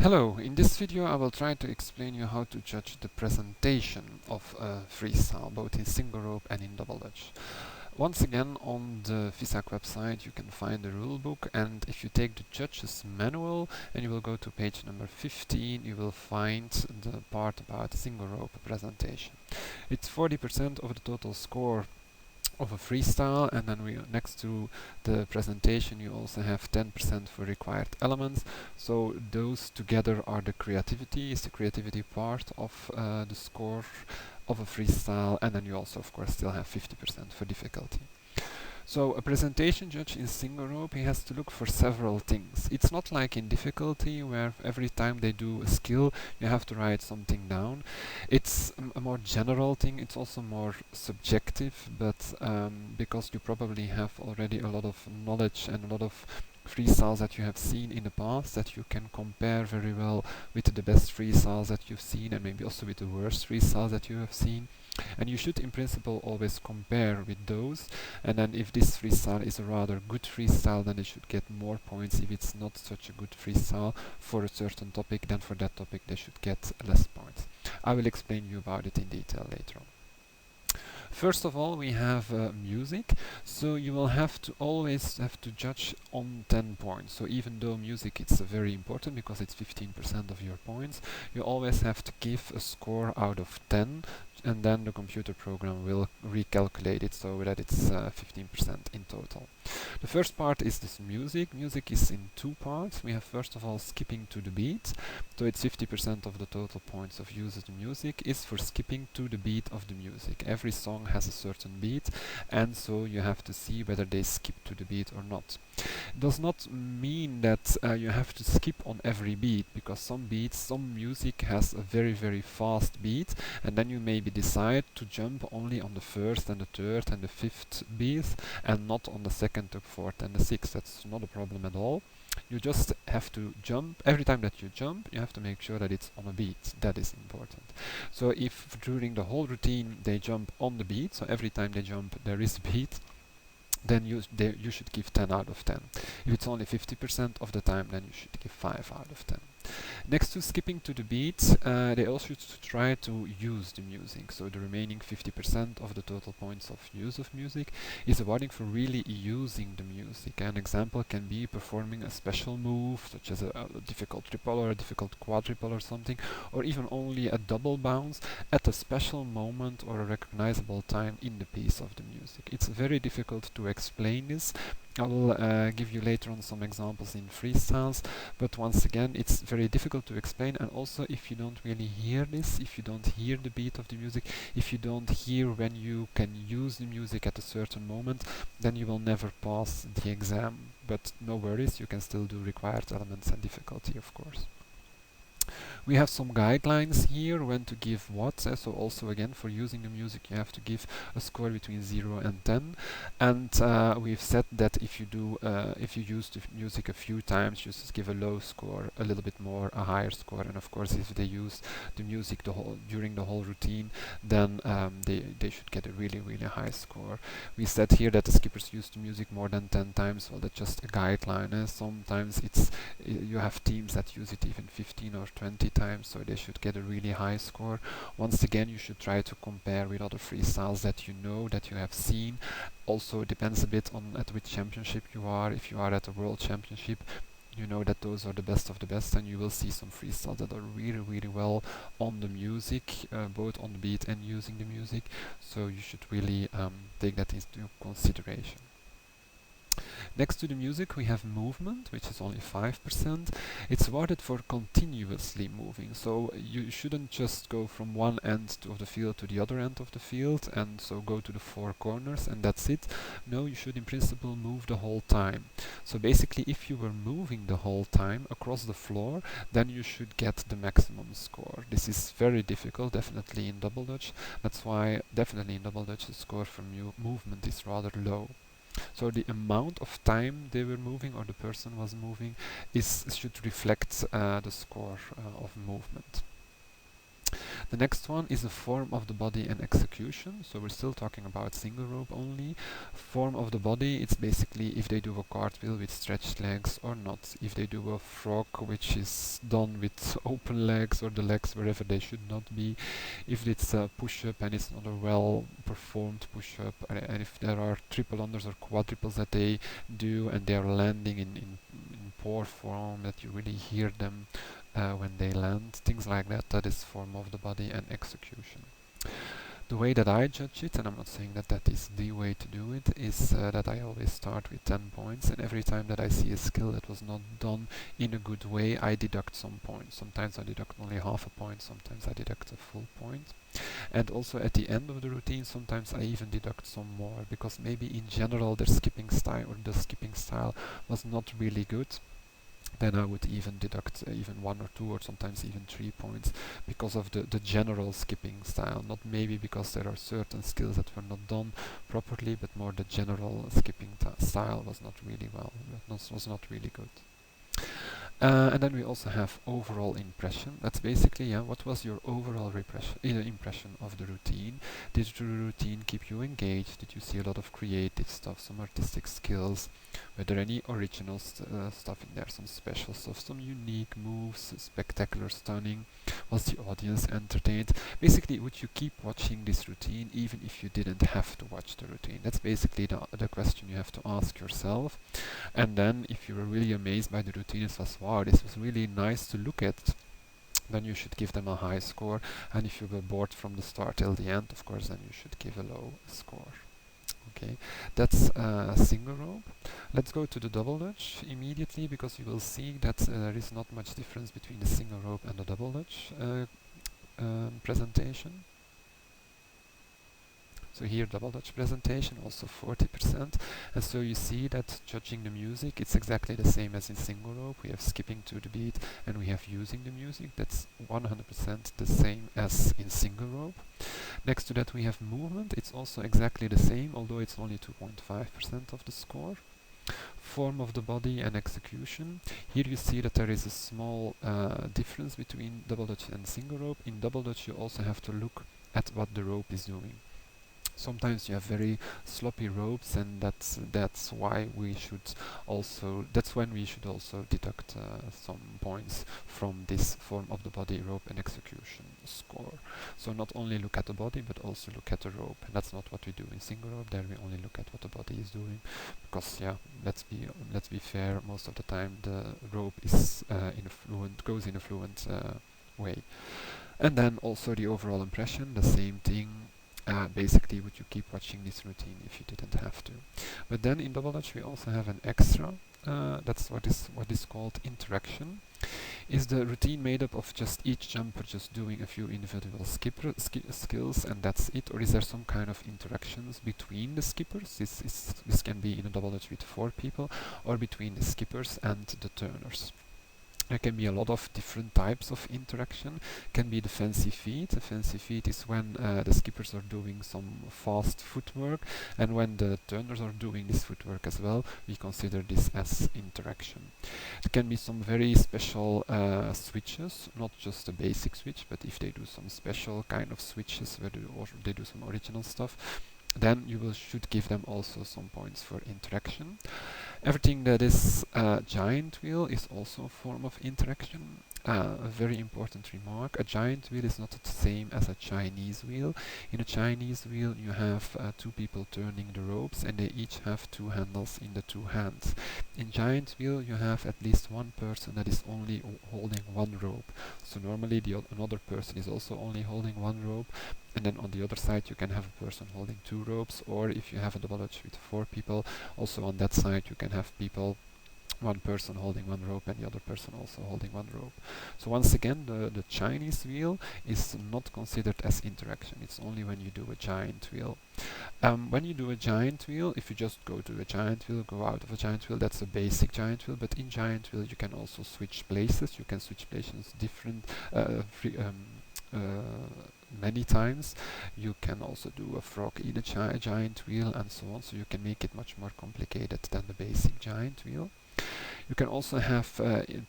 Hello, in this video I will try to explain you how to judge the presentation of a freestyle, both in single rope and in double dutch. Once again, on the FISAC website you can find the rulebook, and if you take the judge's manual and you will go to page number 15, you will find the part about single rope presentation. It's 40% of the total score of a freestyle, and then next to the presentation you also have 10% for required elements. So those together are the creativity, is the creativity part of the score of a freestyle, and then you also of course still have 50% for difficulty. So a presentation judge in single rope, he has to look for several things. It's not like in difficulty where every time they do a skill you have to write something down. It's a more general thing, it's also more subjective, but because you probably have already a lot of knowledge and a lot of freestyles that you have seen in the past, that you can compare very well with the best freestyles that you've seen, and maybe also with the worst freestyles that you have seen. And you should in principle always compare with those, and then if this freestyle is a rather good freestyle, then it should get more points. If it's not such a good freestyle for a certain topic, then for that topic they should get less points. I will explain you about it in detail later on. First of all, we have music, so you will always have to judge on 10 points. So even though music is very important because it's 15% of your points, you always have to give a score out of 10, and then the computer program will recalculate it so that it's 15% in total. The first part is this music. Music is in two parts. We have first of all skipping to the beat. So it's 50% of the total points of use of the music is for skipping to the beat of the music. Every song has a certain beat, and so you have to see whether they skip to the beat or not. It does not mean that you have to skip on every beat, because some music has a very fast beat, and then you maybe decide to jump only on the first and the third and the fifth beat and not on the second, the fourth and the sixth. That's not a problem at all. You just have to jump. Every time that you jump, you have to make sure that it's on a beat. That is important. So if during the whole routine they jump on the beat, so every time they jump there is a beat, then you should give 10 out of 10. If it's only 50% of the time, then you should give 5 out of 10. Next to skipping to the beat, they also should try to use the music. So the remaining 50% of the total points of use of music is awarding for really using the music. An example can be performing a special move, such as a difficult triple or a difficult quadruple or something, or even only a double bounce at a special moment or a recognizable time in the piece of the music. It's very difficult to explain this. I will give you later on some examples in freestyles, but once again it's very difficult to explain, and also if you don't really hear this, if you don't hear the beat of the music, if you don't hear when you can use the music at a certain moment, then you will never pass the exam. But no worries, you can still do required elements and difficulty, of course. We have some guidelines here when to give what. So also again, for using the music you have to give a score between 0 and 10, and we've said that if you use the music a few times, you just give a low score, a little bit more a higher score, and of course if they use the music during the whole routine, then they should get a really high score. We said here that the skippers use the music more than 10 times. Well, that's just a guideline. Sometimes you have teams that use it even 15 or 20 times, so they should get a really high score. Once again, you should try to compare with other freestyles that you know, that you have seen. Also, it depends a bit on at which championship you are. If you are at a world championship, you know that those are the best of the best, and you will see some freestyles that are really well on the music, both on the beat and using the music. So you should really take that into consideration. Next to the music we have movement, which is only 5%. It's awarded for continuously moving, so you shouldn't just go from one end of the field to the other end of the field, and so go to the four corners and that's it. No, you should in principle move the whole time. So basically if you were moving the whole time across the floor, then you should get the maximum score. This is very difficult, definitely in double dutch. That's why definitely in double dutch the score for movement is rather low. So the amount of time they were moving, or the person was moving, should reflect the score of movement. The next one is the form of the body and execution. So we're still talking about single rope only. Form of the body, it's basically if they do a cartwheel with stretched legs or not. If they do a frog which is done with open legs or the legs wherever they should not be. If it's a push-up and it's not a well performed push-up, and if there are triple unders or quadruples that they do and they are landing in poor form, that you really hear them when they land, things like that, that is form of the body and execution. The way that I judge it, and I'm not saying that that is the way to do it, is that I always start with 10 points, and every time that I see a skill that was not done in a good way, I deduct some points. Sometimes I deduct only half a point, sometimes I deduct a full point. And also at the end of the routine, sometimes I even deduct some more, because maybe in general their skipping style or the skipping style was not really good. Then I would even deduct even 1 or 2 or sometimes even 3 points because of the general skipping style. Not maybe because there are certain skills that were not done properly, but more the general skipping style was not really was not really good. And then we also have overall impression. That's basically, what was your overall impression of the routine? Did the routine keep you engaged? Did you see a lot of creative stuff, some artistic skills? Were there any original stuff in there, some special stuff, some unique moves, spectacular, stunning? Was the audience entertained? Basically, would you keep watching this routine even if you didn't have to watch the routine? That's basically the question you have to ask yourself. And then if you were really amazed by the routine, it was, wow, this was really nice to look at, then you should give them a high score. And if you were bored from the start till the end, of course, then you should give a low score. Okay, that's single rope. Let's go to the double dutch immediately, because you will see that there is not much difference between the single rope and the double dutch presentation. So here double dutch presentation, also 40%. And so you see that judging the music, it's exactly the same as in single rope. We have skipping to the beat and we have using the music. That's 100% the same as in single rope. Next to that we have movement. It's also exactly the same, although it's only 2.5% of the score. Form of the body and execution. Here you see that there is a small difference between double dutch and single rope. In double dutch you also have to look at what the rope is doing. Sometimes you have very sloppy ropes, and that's why we should also deduct some points from this form of the body, rope and execution score. So not only look at the body but also look at the rope, and that's not what we do in single rope. There we only look at what the body is doing, because let's be fair, most of the time the rope is goes in a fluent way. And then also the overall impression, the same thing. Basically, would you keep watching this routine if you didn't have to? But then in double dutch we also have an extra. That's what is called interaction. Is the routine made up of just each jumper just doing a few individual skills and that's it, or is there some kind of interactions between the skippers? This can be in a double dutch with 4 people, or between the skippers and the turners. There can be a lot of different types of interaction. Can be the fancy feet. The fancy feet is when the skippers are doing some fast footwork, and when the turners are doing this footwork as well, we consider this as interaction. It can be some very special switches, not just a basic switch, but if they do some special kind of switches where they do some original stuff, then you should give them also some points for interaction. Everything that is a giant wheel is also a form of interaction. A very important remark, a giant wheel is not the same as a Chinese wheel. In a Chinese wheel you have 2 people turning the ropes, and they each have 2 handles in the 2 hands. In giant wheel you have at least 1 person that is only holding 1 rope. So normally another person is also only holding 1 rope, and then on the other side you can have a person holding 2 ropes, or if you have a double dutch with 4 people, also on that side you can have people, 1 person holding 1 rope and the other person also holding 1 rope. So once again, the Chinese wheel is not considered as interaction. It's only when you do a giant wheel. When you do a giant wheel, if you just go to a giant wheel, go out of a giant wheel, that's a basic giant wheel. But in giant wheel you can also switch places. You can switch places many times. You can also do a frog in a giant wheel and so on. So you can make it much more complicated than the basic giant wheel. You can also have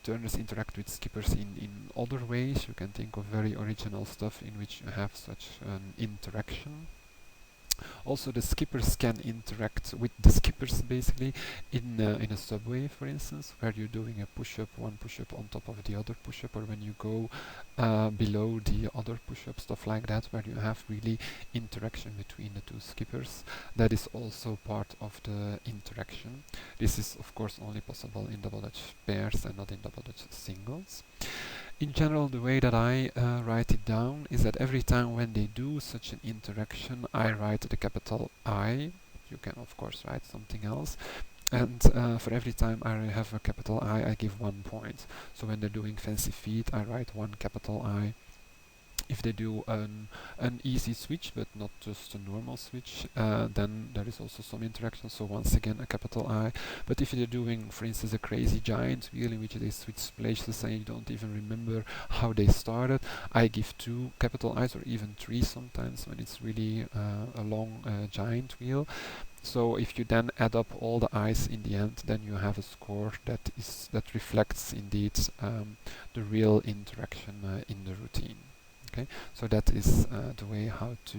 turners interact with skippers in other ways. You can think of very original stuff in which you have such an interaction. Also, the skippers can interact with the skippers basically in a subway, for instance, where you're doing a push-up, one push-up on top of the other push-up, or when you go below the other push-up, stuff like that, where you have really interaction between the two skippers. That is also part of the interaction. This is, of course, only possible in double Dutch pairs and not in double Dutch singles. In general, the way that I write it down is that every time when they do such an interaction, I write the capital I. You can, of course, write something else. And for every time I have a capital I give 1 point. So when they're doing fancy feet, I write one capital I. If they do an easy switch, but not just a normal switch, then there is also some interaction, so once again a capital I. But if they're doing, for instance, a crazy giant wheel in which they switch places and you don't even remember how they started, I give 2 capital I's, or even 3 sometimes when it's really a long giant wheel. So if you then add up all the I's in the end, then you have a score that reflects indeed the real interaction in the routine. Okay, so that is the way how to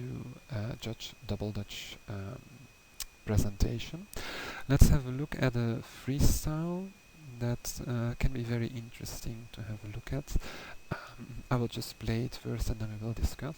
judge double Dutch presentation. Let's have a look at a freestyle that can be very interesting to have a look at. I will just play it first and then we will discuss.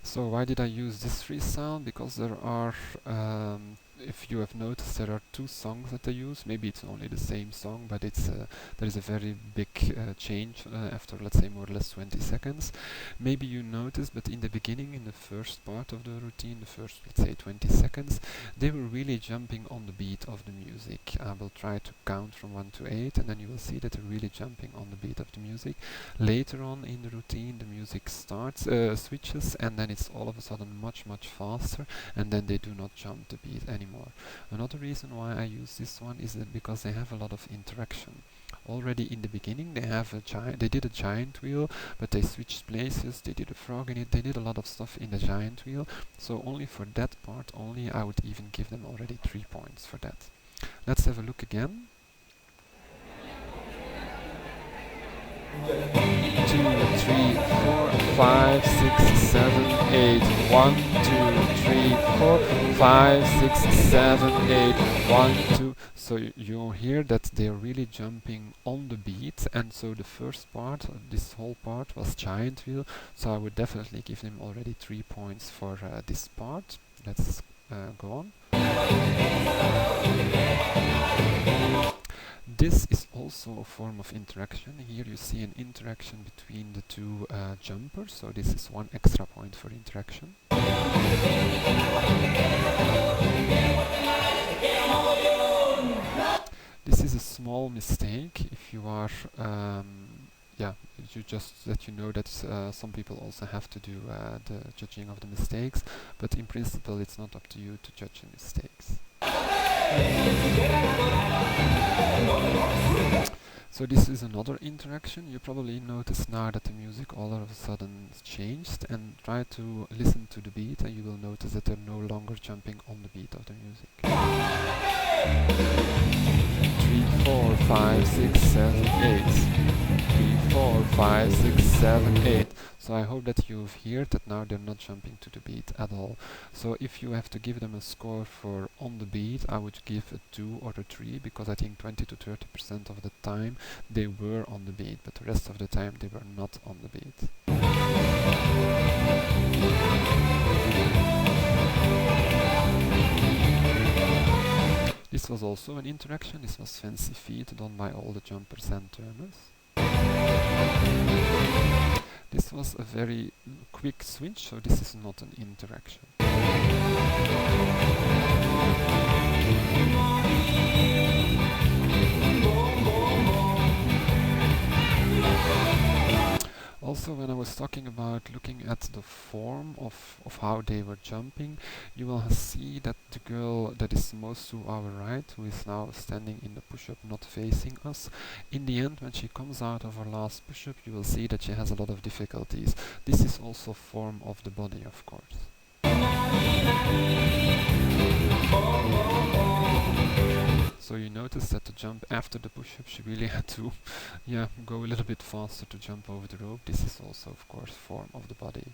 So why did I use this freestyle? Because there are, if you have noticed, there are 2 songs that I use. Maybe it's only the same song, but it's there is a very big change after, let's say, more or less 20 seconds. Maybe you noticed, but in the beginning, in the first part of the routine, the first, let's say, 20 seconds, they were really jumping on the beat of the music. I will try to count from 1 to 8, and then you will see that they're really jumping on the beat of the music. Later on in the routine, the music starts, switches, and then it's all of a sudden much faster, and then they do not jump the beat anymore. Another reason why I use this one is that because they have a lot of interaction. Already in the beginning they did a giant wheel, but they switched places, they did a frog in it, they did a lot of stuff in the giant wheel. So only for that part only I would even give them already 3 points for that. Let's have a look again. 2, 3, 4, 5, 6, 7, 8. 1, 2, 3, 4, 5, 6, 7, 8. 1, 2. So you hear that they're really jumping on the beat, and so the first part, this whole part, was giant wheel. So I would definitely give them already 3 points for this part. Let's go on. This is also a form of interaction. Here you see an interaction between the 2 jumpers, so this is 1 extra point for interaction. This is a small mistake. If you are, just that you know that some people also have to do the judging of the mistakes, but in principle it's not up to you to judge the mistakes. So this is another interaction. You probably notice now that the music all of a sudden changed, and try to listen to the beat and you will notice that they're no longer jumping on the beat of the music. 3, 4, 5, 6, 7, 8. 3, 4, 5, 6, 7, 8. So I hope that you've heard that now they're not jumping to the beat at all. So if you have to give them a score for on the beat, I would give a 2 or a 3, because I think 20 to 30% of the time they were on the beat, but the rest of the time they were not on the beat. This was also an interaction. This was fancy feet done by all the jumpers and turners. This was a very quick switch, so this is not an interaction. Also, when I was talking about looking at the form of how they were jumping, you will see that the girl that is most to our right, who is now standing in the push-up not facing us, in the end when she comes out of her last push-up, you will see that she has a lot of difficulties. This is also form of the body, of course. So you notice that the jump after the push-up, she really had to go a little bit faster to jump over the rope. This is also, of course, form of the body.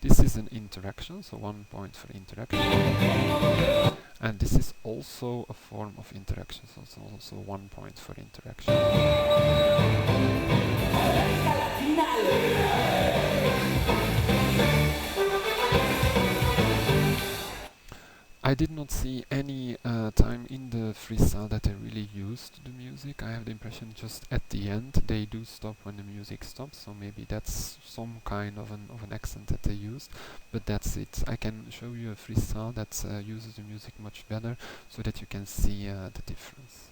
This is an interaction, so 1 point for interaction. And this is also a form of interaction, so it's also 1 point for interaction. I did not see any time in the freestyle that they really used the music. I have the impression just at the end they do stop when the music stops, so maybe that's some kind of an accent that they used, but that's it. I can show you a freestyle that uses the music much better so that you can see the difference.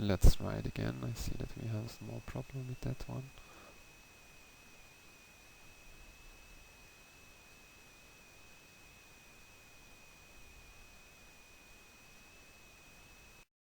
Let's try it again. I see that we have a small problem with that one.